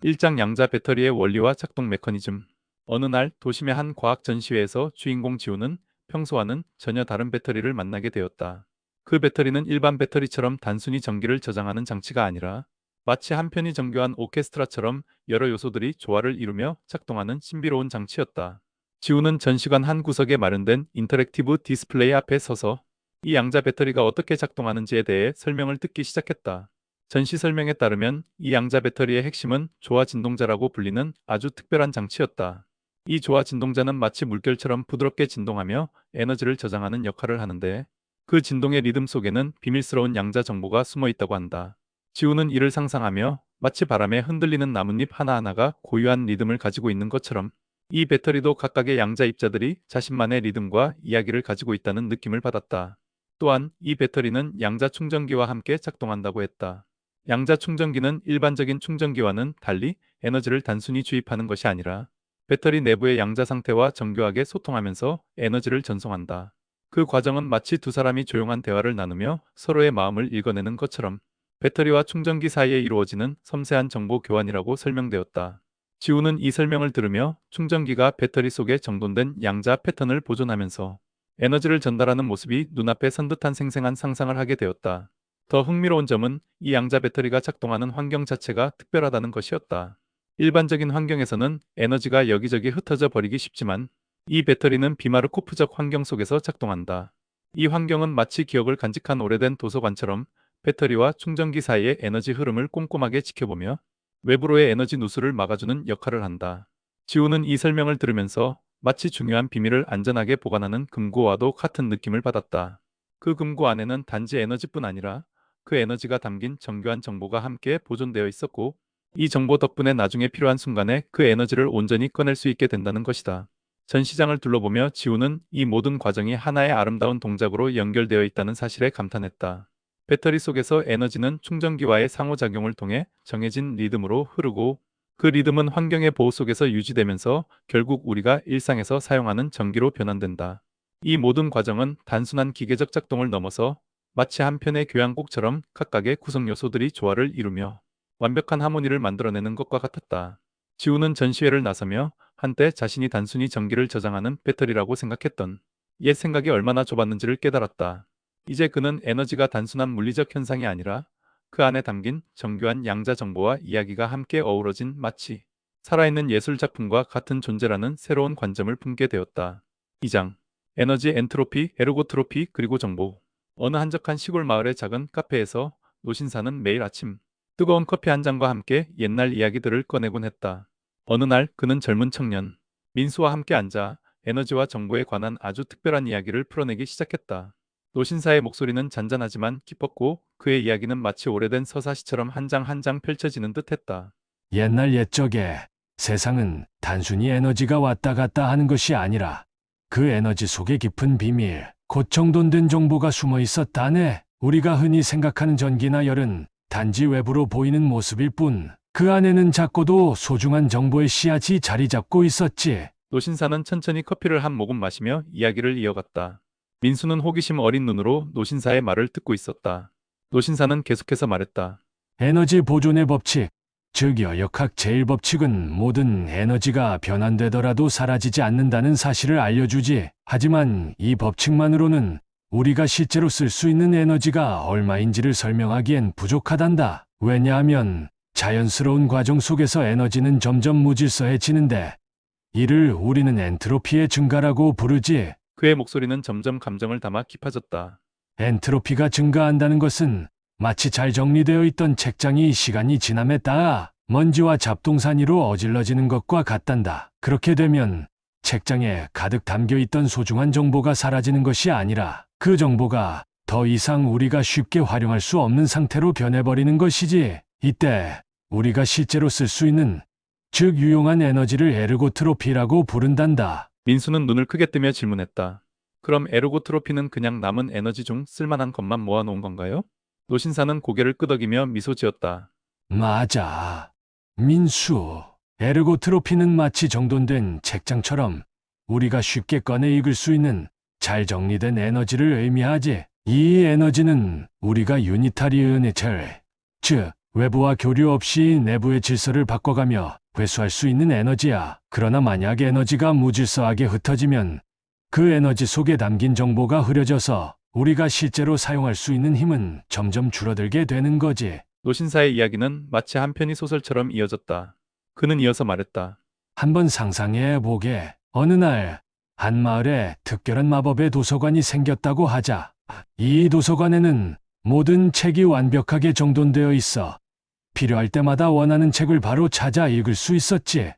1장 양자 배터리의 원리와 작동 메커니즘. 어느 날 도심의 한 과학 전시회에서 주인공 지우는 평소와는 전혀 다른 배터리를 만나게 되었다. 그 배터리는 일반 배터리처럼 단순히 전기를 저장하는 장치가 아니라 마치 한편이 정교한 오케스트라처럼 여러 요소들이 조화를 이루며 작동하는 신비로운 장치였다. 지우는 전시관 한 구석에 마련된 인터랙티브 디스플레이 앞에 서서 이 양자 배터리가 어떻게 작동하는지에 대해 설명을 듣기 시작했다. 전시 설명에 따르면 이 양자 배터리의 핵심은 조화 진동자라고 불리는 아주 특별한 장치였다. 이 조화 진동자는 마치 물결처럼 부드럽게 진동하며 에너지를 저장하는 역할을 하는데, 그 진동의 리듬 속에는 비밀스러운 양자 정보가 숨어 있다고 한다. 지우는 이를 상상하며 마치 바람에 흔들리는 나뭇잎 하나하나가 고유한 리듬을 가지고 있는 것처럼 이 배터리도 각각의 양자 입자들이 자신만의 리듬과 이야기를 가지고 있다는 느낌을 받았다. 또한 이 배터리는 양자 충전기와 함께 작동한다고 했다. 양자 충전기는 일반적인 충전기와는 달리 에너지를 단순히 주입하는 것이 아니라 배터리 내부의 양자 상태와 정교하게 소통하면서 에너지를 전송한다. 그 과정은 마치 두 사람이 조용한 대화를 나누며 서로의 마음을 읽어내는 것처럼 배터리와 충전기 사이에 이루어지는 섬세한 정보 교환이라고 설명되었다. 지우는 이 설명을 들으며 충전기가 배터리 속에 정돈된 양자 패턴을 보존하면서 에너지를 전달하는 모습이 눈앞에 선듯한 생생한 상상을 하게 되었다. 더 흥미로운 점은 이 양자 배터리가 작동하는 환경 자체가 특별하다는 것이었다. 일반적인 환경에서는 에너지가 여기저기 흩어져 버리기 쉽지만 이 배터리는 비마르코프적 환경 속에서 작동한다. 이 환경은 마치 기억을 간직한 오래된 도서관처럼 배터리와 충전기 사이의 에너지 흐름을 꼼꼼하게 지켜보며 외부로의 에너지 누수를 막아주는 역할을 한다. 지우는 이 설명을 들으면서 마치 중요한 비밀을 안전하게 보관하는 금고와도 같은 느낌을 받았다. 그 금고 안에는 단지 에너지뿐 아니라 그 에너지가 담긴 정교한 정보가 함께 보존되어 있었고, 이 정보 덕분에 나중에 필요한 순간에 그 에너지를 온전히 꺼낼 수 있게 된다는 것이다. 전시장을 둘러보며 지우는 이 모든 과정이 하나의 아름다운 동작으로 연결되어 있다는 사실에 감탄했다. 배터리 속에서 에너지는 충전기와의 상호작용을 통해 정해진 리듬으로 흐르고, 그 리듬은 환경의 보호 속에서 유지되면서 결국 우리가 일상에서 사용하는 전기로 변환된다. 이 모든 과정은 단순한 기계적 작동을 넘어서 마치 한 편의 교향곡처럼 각각의 구성 요소들이 조화를 이루며 완벽한 하모니를 만들어내는 것과 같았다. 지우는 전시회를 나서며 한때 자신이 단순히 전기를 저장하는 배터리라고 생각했던 옛 생각이 얼마나 좁았는지를 깨달았다. 이제 그는 에너지가 단순한 물리적 현상이 아니라 그 안에 담긴 정교한 양자 정보와 이야기가 함께 어우러진 마치 살아있는 예술 작품과 같은 존재라는 새로운 관점을 품게 되었다. 2장. 에너지 엔트로피, 에르고트로피, 그리고 정보. 어느 한적한 시골 마을의 작은 카페에서 노신사는 매일 아침 뜨거운 커피 한 잔과 함께 옛날 이야기들을 꺼내곤 했다. 어느 날 그는 젊은 청년 민수와 함께 앉아 에너지와 정보에 관한 아주 특별한 이야기를 풀어내기 시작했다. 노신사의 목소리는 잔잔하지만 깊었고, 그의 이야기는 마치 오래된 서사시처럼 한 장 한 장 펼쳐지는 듯했다. 옛날 옛적에 세상은 단순히 에너지가 왔다 갔다 하는 것이 아니라 그 에너지 속에 깊은 비밀, 곧 정돈된 정보가 숨어 있었다네. 우리가 흔히 생각하는 전기나 열은 단지 외부로 보이는 모습일 뿐, 그 안에는 작고도 소중한 정보의 씨앗이 자리 잡고 있었지. 노신사는 천천히 커피를 한 모금 마시며 이야기를 이어갔다. 민수는 호기심 어린 눈으로 노신사의 말을 듣고 있었다. 노신사는 계속해서 말했다. 에너지 보존의 법칙, 즉 여역학 제1법칙은 모든 에너지가 변환되더라도 사라지지 않는다는 사실을 알려주지. 하지만 이 법칙만으로는 우리가 실제로 쓸 수 있는 에너지가 얼마인지를 설명하기엔 부족하단다. 왜냐하면 자연스러운 과정 속에서 에너지는 점점 무질서해지는데, 이를 우리는 엔트로피의 증가라고 부르지. 그의 목소리는 점점 감정을 담아 깊어졌다. 엔트로피가 증가한다는 것은 마치 잘 정리되어 있던 책장이 시간이 지남에 따라 먼지와 잡동사니로 어질러지는 것과 같단다. 그렇게 되면 책장에 가득 담겨 있던 소중한 정보가 사라지는 것이 아니라 그 정보가 더 이상 우리가 쉽게 활용할 수 없는 상태로 변해버리는 것이지. 이때 우리가 실제로 쓸 수 있는, 즉 유용한 에너지를 에르고트로피라고 부른단다. 민수는 눈을 크게 뜨며 질문했다. 그럼 에르고트로피는 그냥 남은 에너지 중 쓸만한 것만 모아놓은 건가요? 노신사는 고개를 끄덕이며 미소 지었다. 맞아. 민수, 에르고트로피는 마치 정돈된 책장처럼 우리가 쉽게 꺼내 읽을 수 있는 잘 정리된 에너지를 의미하지. 이 에너지는 우리가 유니타리은의 즉 외부와 교류 없이 내부의 질서를 바꿔가며 회수할 수 있는 에너지야. 그러나 만약 에너지가 무질서하게 흩어지면 그 에너지 속에 담긴 정보가 흐려져서 우리가 실제로 사용할 수 있는 힘은 점점 줄어들게 되는 거지. 노신사의 이야기는 마치 한 편의 소설처럼 이어졌다. 그는 이어서 말했다. 한번 상상해 보게. 어느 날, 한 마을에 특별한 마법의 도서관이 생겼다고 하자. 이 도서관에는 모든 책이 완벽하게 정돈되어 있어 필요할 때마다 원하는 책을 바로 찾아 읽을 수 있었지.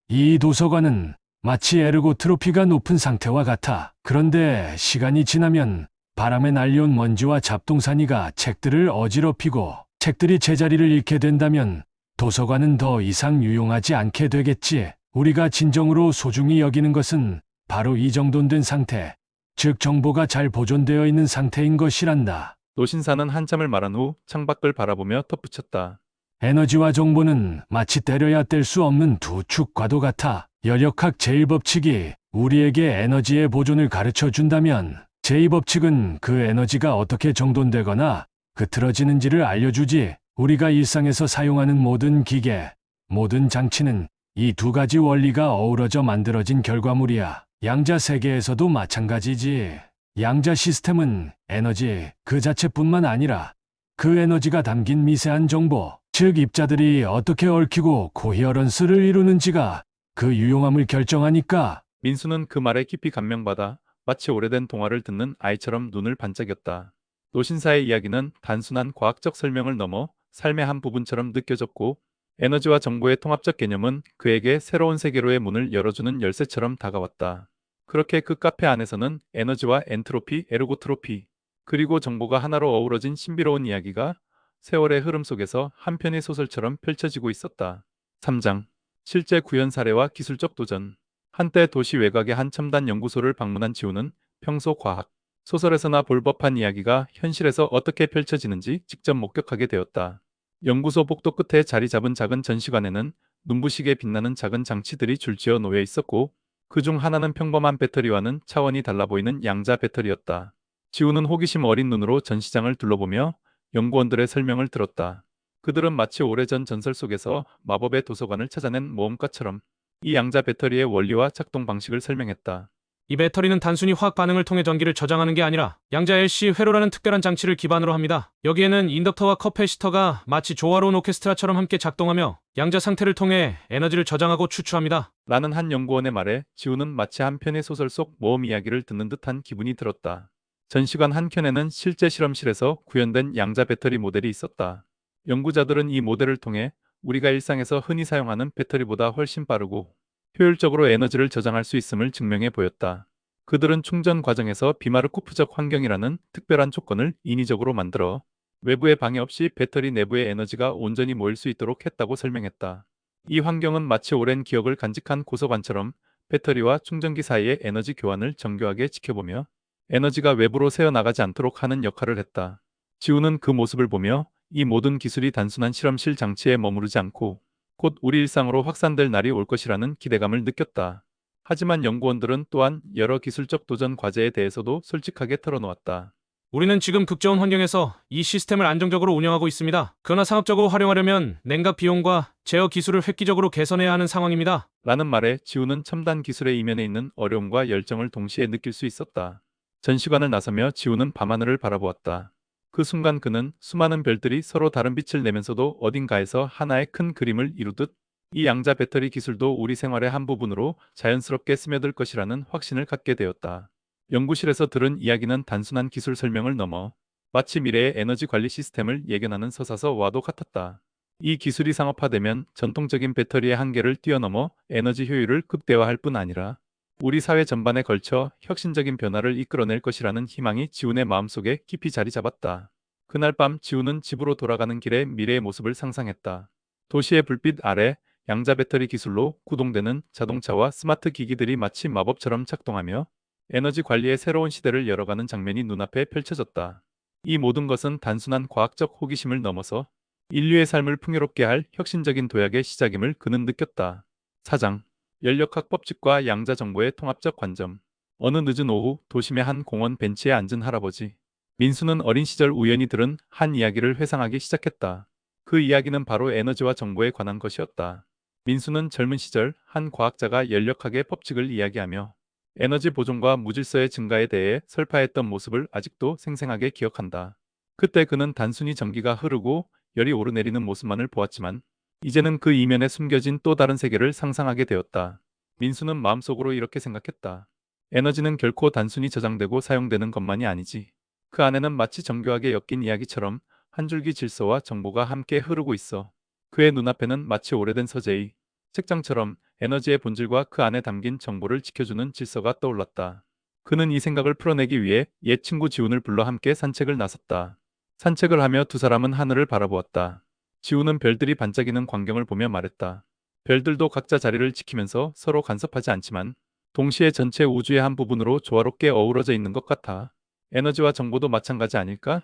이 도서관은 마치 에르고트로피가 높은 상태와 같아. 그런데 시간이 지나면 바람에 날려온 먼지와 잡동사니가 책들을 어지럽히고 책들이 제자리를 잃게 된다면 도서관은 더 이상 유용하지 않게 되겠지. 우리가 진정으로 소중히 여기는 것은 바로 이 정돈된 상태, 즉 정보가 잘 보존되어 있는 상태인 것이란다. 노신사는 한참을 말한 후 창밖을 바라보며 덧붙였다. 에너지와 정보는 마치 때려야 뗄 수 없는 두 축과도 같아. 열역학 제1법칙이 우리에게 에너지의 보존을 가르쳐 준다면 제2법칙은 그 에너지가 어떻게 정돈되거나 흐트러지는지를 알려주지. 우리가 일상에서 사용하는 모든 기계, 모든 장치는 이 두 가지 원리가 어우러져 만들어진 결과물이야. 양자 세계에서도 마찬가지지. 양자 시스템은 에너지 그 자체뿐만 아니라 그 에너지가 담긴 미세한 정보, 즉 입자들이 어떻게 얽히고 코히어런스를 이루는지가 그 유용함을 결정하니까. 민수는 그 말에 깊이 감명받아 마치 오래된 동화를 듣는 아이처럼 눈을 반짝였다. 노신사의 이야기는 단순한 과학적 설명을 넘어 삶의 한 부분처럼 느껴졌고 에너지와 정보의 통합적 개념은 그에게 새로운 세계로의 문을 열어주는 열쇠처럼 다가왔다. 그렇게 그 카페 안에서는 에너지와 엔트로피, 에르고트로피, 그리고 정보가 하나로 어우러진 신비로운 이야기가 세월의 흐름 속에서 한 편의 소설처럼 펼쳐지고 있었다. 3장. 실제 구현 사례와 기술적 도전. 한때 도시 외곽의 한 첨단 연구소를 방문한 지우는 평소 과학, 소설에서나 볼 법한 이야기가 현실에서 어떻게 펼쳐지는지 직접 목격하게 되었다. 연구소 복도 끝에 자리 잡은 작은 전시관에는 눈부시게 빛나는 작은 장치들이 줄지어 놓여 있었고 그 중 하나는 평범한 배터리와는 차원이 달라 보이는 양자 배터리였다. 지우는 호기심 어린 눈으로 전시장을 둘러보며 연구원들의 설명을 들었다. 그들은 마치 오래전 전설 속에서 마법의 도서관을 찾아낸 모험가처럼 이 양자 배터리의 원리와 작동 방식을 설명했다. 이 배터리는 단순히 화학 반응을 통해 전기를 저장하는 게 아니라 양자 LC 회로라는 특별한 장치를 기반으로 합니다. 여기에는 인덕터와 커패시터가 마치 조화로운 오케스트라처럼 함께 작동하며 양자 상태를 통해 에너지를 저장하고 추출합니다. 라는 한 연구원의 말에 지우는 마치 한 편의 소설 속 모험 이야기를 듣는 듯한 기분이 들었다. 전시관 한켠에는 실제 실험실에서 구현된 양자 배터리 모델이 있었다. 연구자들은 이 모델을 통해 우리가 일상에서 흔히 사용하는 배터리보다 훨씬 빠르고 효율적으로 에너지를 저장할 수 있음을 증명해 보였다. 그들은 충전 과정에서 비마르코프적 환경이라는 특별한 조건을 인위적으로 만들어 외부의 방해 없이 배터리 내부의 에너지가 온전히 모일 수 있도록 했다고 설명했다. 이 환경은 마치 오랜 기억을 간직한 고서관처럼 배터리와 충전기 사이의 에너지 교환을 정교하게 지켜보며 에너지가 외부로 새어나가지 않도록 하는 역할을 했다. 지우는 그 모습을 보며 이 모든 기술이 단순한 실험실 장치에 머무르지 않고 곧 우리 일상으로 확산될 날이 올 것이라는 기대감을 느꼈다. 하지만 연구원들은 또한 여러 기술적 도전 과제에 대해서도 솔직하게 털어놓았다. 우리는 지금 극저온 환경에서 이 시스템을 안정적으로 운영하고 있습니다. 그러나 상업적으로 활용하려면 냉각 비용과 제어 기술을 획기적으로 개선해야 하는 상황입니다. 라는 말에 지우는 첨단 기술의 이면에 있는 어려움과 열정을 동시에 느낄 수 있었다. 전시관을 나서며 지우는 밤하늘을 바라보았다. 그 순간 그는 수많은 별들이 서로 다른 빛을 내면서도 어딘가에서 하나의 큰 그림을 이루듯 이 양자 배터리 기술도 우리 생활의 한 부분으로 자연스럽게 스며들 것이라는 확신을 갖게 되었다. 연구실에서 들은 이야기는 단순한 기술 설명을 넘어 마치 미래의 에너지 관리 시스템을 예견하는 서사서와도 같았다. 이 기술이 상업화되면 전통적인 배터리의 한계를 뛰어넘어 에너지 효율을 극대화할 뿐 아니라 우리 사회 전반에 걸쳐 혁신적인 변화를 이끌어낼 것이라는 희망이 지훈의 마음속에 깊이 자리 잡았다. 그날 밤 지훈은 집으로 돌아가는 길에 미래의 모습을 상상했다. 도시의 불빛 아래 양자 배터리 기술로 구동되는 자동차와 스마트 기기들이 마치 마법처럼 작동하며 에너지 관리의 새로운 시대를 열어가는 장면이 눈앞에 펼쳐졌다. 이 모든 것은 단순한 과학적 호기심을 넘어서 인류의 삶을 풍요롭게 할 혁신적인 도약의 시작임을 그는 느꼈다. 4장. 연력학 법칙과 양자 정보의 통합적 관점. 어느 늦은 오후 도심의 한 공원 벤치에 앉은 할아버지 민수는 어린 시절 우연히 들은 한 이야기를 회상하기 시작했다. 그 이야기는 바로 에너지와 정보에 관한 것이었다. 민수는 젊은 시절 한 과학자가 열역학의 법칙을 이야기하며 에너지 보존과 무질서의 증가에 대해 설파했던 모습을 아직도 생생하게 기억한다. 그때 그는 단순히 전기가 흐르고 열이 오르내리는 모습만을 보았지만 이제는 그 이면에 숨겨진 또 다른 세계를 상상하게 되었다. 민수는 마음속으로 이렇게 생각했다. 에너지는 결코 단순히 저장되고 사용되는 것만이 아니지. 그 안에는 마치 정교하게 엮인 이야기처럼 한 줄기 질서와 정보가 함께 흐르고 있어. 그의 눈앞에는 마치 오래된 서재의 책장처럼 에너지의 본질과 그 안에 담긴 정보를 지켜주는 질서가 떠올랐다. 그는 이 생각을 풀어내기 위해 옛 친구 지훈을 불러 함께 산책을 나섰다. 산책을 하며 두 사람은 하늘을 바라보았다. 지훈은 별들이 반짝이는 광경을 보며 말했다. 별들도 각자 자리를 지키면서 서로 간섭하지 않지만 동시에 전체 우주의 한 부분으로 조화롭게 어우러져 있는 것 같아. 에너지와 정보도 마찬가지 아닐까?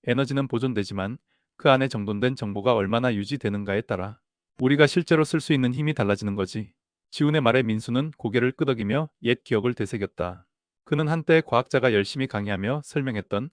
에너지는 보존되지만 그 안에 정돈된 정보가 얼마나 유지되는가에 따라 우리가 실제로 쓸 수 있는 힘이 달라지는 거지. 지훈의 말에 민수는 고개를 끄덕이며 옛 기억을 되새겼다. 그는 한때 과학자가 열심히 강의하며 설명했던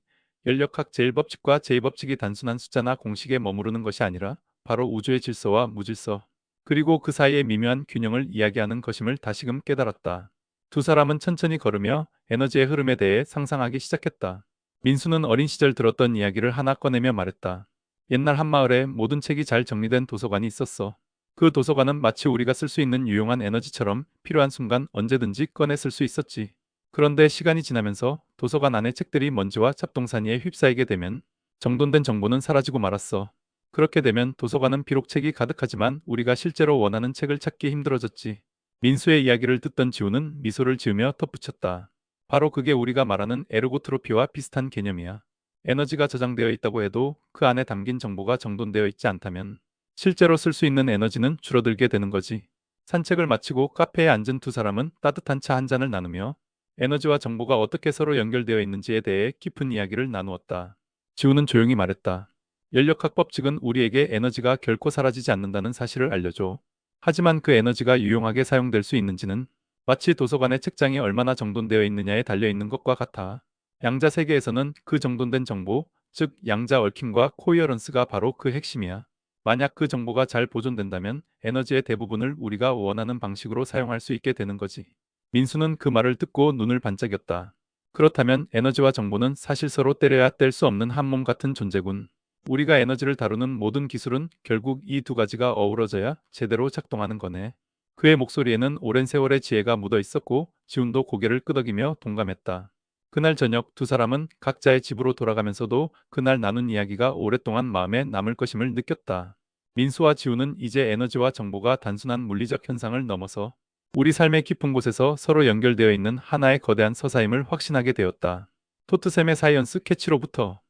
열역학 제1법칙과 제2법칙이 단순한 숫자나 공식에 머무르는 것이 아니라 바로 우주의 질서와 무질서, 그리고 그 사이의 미묘한 균형을 이야기하는 것임을 다시금 깨달았다. 두 사람은 천천히 걸으며 에너지의 흐름에 대해 상상하기 시작했다. 민수는 어린 시절 들었던 이야기를 하나 꺼내며 말했다. 옛날 한마을에 모든 책이 잘 정리된 도서관이 있었어. 그 도서관은 마치 우리가 쓸 수 있는 유용한 에너지처럼 필요한 순간 언제든지 꺼내 쓸 수 있었지. 그런데 시간이 지나면서 도서관 안의 책들이 먼지와 잡동사니에 휩싸이게 되면 정돈된 정보는 사라지고 말았어. 그렇게 되면 도서관은 비록 책이 가득하지만 우리가 실제로 원하는 책을 찾기 힘들어졌지. 민수의 이야기를 듣던 지우는 미소를 지으며 덧붙였다. 바로 그게 우리가 말하는 에르고트로피와 비슷한 개념이야. 에너지가 저장되어 있다고 해도 그 안에 담긴 정보가 정돈되어 있지 않다면 실제로 쓸 수 있는 에너지는 줄어들게 되는 거지. 산책을 마치고 카페에 앉은 두 사람은 따뜻한 차 한 잔을 나누며 에너지와 정보가 어떻게 서로 연결되어 있는지에 대해 깊은 이야기를 나누었다. 지우는 조용히 말했다. 열역학 법칙은 우리에게 에너지가 결코 사라지지 않는다는 사실을 알려줘. 하지만 그 에너지가 유용하게 사용될 수 있는지는 마치 도서관의 책장이 얼마나 정돈되어 있느냐에 달려 있는 것과 같아. 양자 세계에서는 그 정돈된 정보, 즉 양자 얽힘과 코이어런스가 바로 그 핵심이야. 만약 그 정보가 잘 보존된다면 에너지의 대부분을 우리가 원하는 방식으로 사용할 수 있게 되는 거지. 민수는 그 말을 듣고 눈을 반짝였다. 그렇다면 에너지와 정보는 사실 서로 때려야 뗄 수 없는 한 몸 같은 존재군. 우리가 에너지를 다루는 모든 기술은 결국 이 두 가지가 어우러져야 제대로 작동하는 거네. 그의 목소리에는 오랜 세월의 지혜가 묻어 있었고 지훈도 고개를 끄덕이며 동감했다. 그날 저녁 두 사람은 각자의 집으로 돌아가면서도 그날 나눈 이야기가 오랫동안 마음에 남을 것임을 느꼈다. 민수와 지훈은 이제 에너지와 정보가 단순한 물리적 현상을 넘어서 우리 삶의 깊은 곳에서 서로 연결되어 있는 하나의 거대한 서사임을 확신하게 되었다. 토트샘의 사이언스 캐치로부터